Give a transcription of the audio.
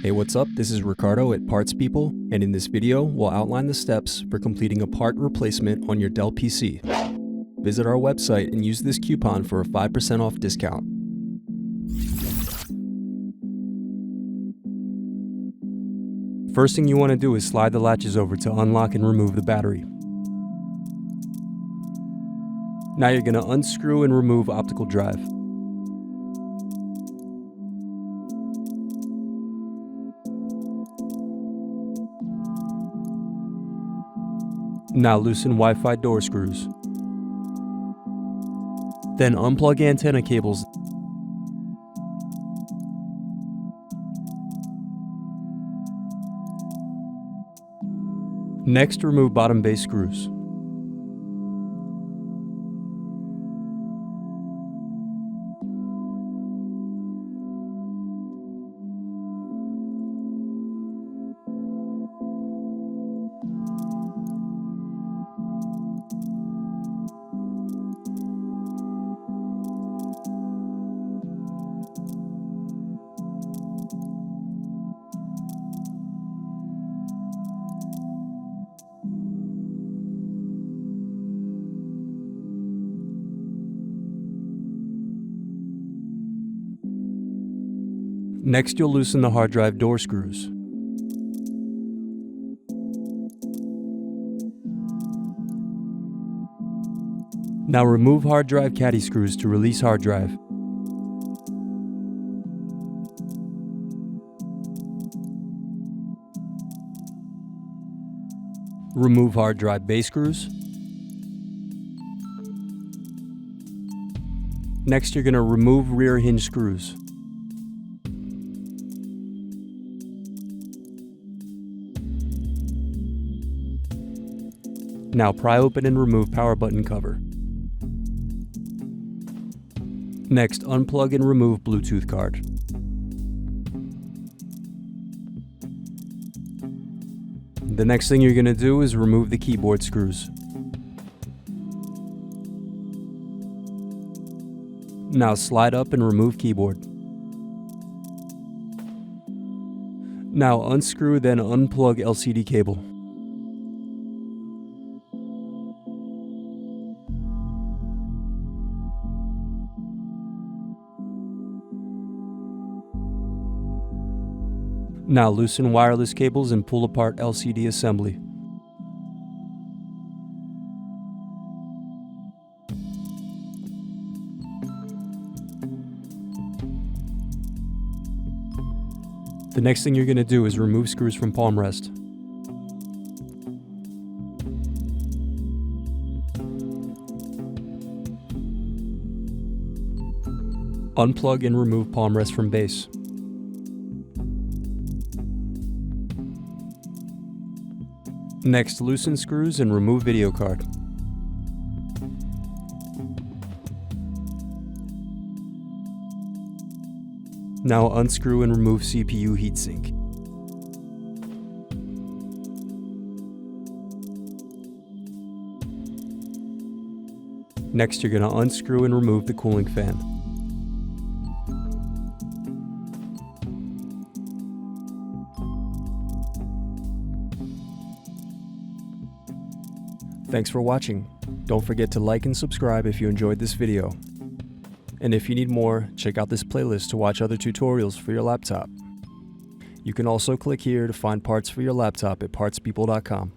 Hey, what's up? This is Ricardo at Parts People, and in this video, we'll outline the steps for completing a part replacement on your Dell PC. Visit our website and use this coupon for a 5% off discount. First thing you want to do is slide the latches over to unlock and remove the battery. Now you're going to unscrew and remove optical drive. Now loosen Wi-Fi door screws. Then unplug antenna cables. Next, remove bottom base screws. Next, you'll loosen the hard drive door screws. Now remove hard drive caddy screws to release hard drive. Remove hard drive base screws. Next, you're going to remove rear hinge screws. Now pry open and remove power button cover. Next, unplug and remove Bluetooth card. The next thing you're going to do is remove the keyboard screws. Now slide up and remove keyboard. Now unscrew, then unplug LCD cable. Now loosen wireless cables and pull apart LCD assembly. The next thing you're going to do is remove screws from palm rest. Unplug and remove palm rest from base. Next, loosen screws and remove video card. Now unscrew and remove CPU heatsink. Next, you're going to unscrew and remove the cooling fan. Thanks for watching. Don't forget to like and subscribe if you enjoyed this video. And if you need more, check out this playlist to watch other tutorials for your laptop. You can also click here to find parts for your laptop at partspeople.com.